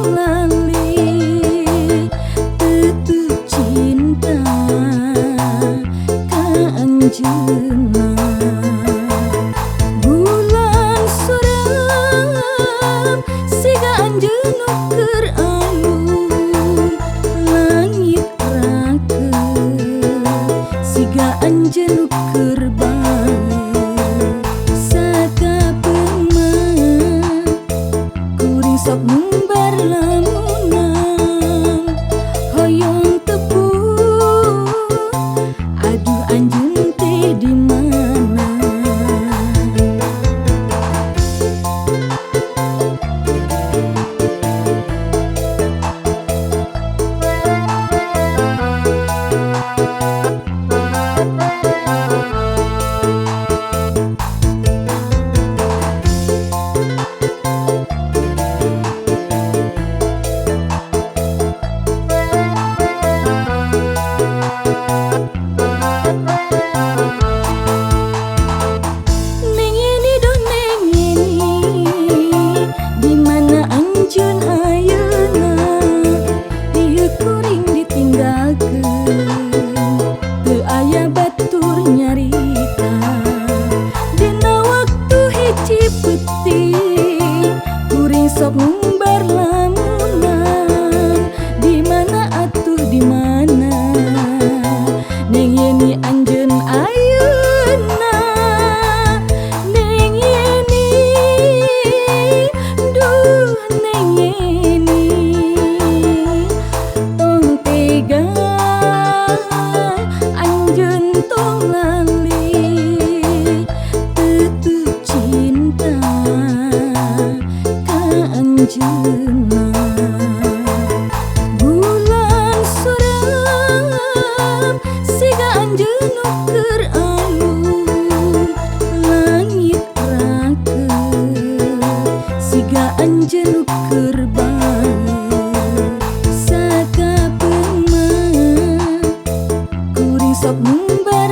tong lali tutup cinta ka anjeunna. Bulan suram siga anjeun nu keur ayun, langit rakeun siga anjeun nu keur balik. Sakapeung mah kuring sok ngumbar lamunan hoyong tepung, aduh anjeun teh di mana. Teu aya batur nyarita dina waktu hiji peuting, kuring sok ngumbar lamunan di mana atuh di mana. Neng Yeni anjeun ayeuna, Neng Yeni, duh Neng Yeni, tong tega anjeun tong lali tutup cinta ka anjeunna. Bulan suram siga anjeun nu keur ayun, langit rakeun siga anjeun nu keur balik. Sakapeung mah kuring sok ngumbar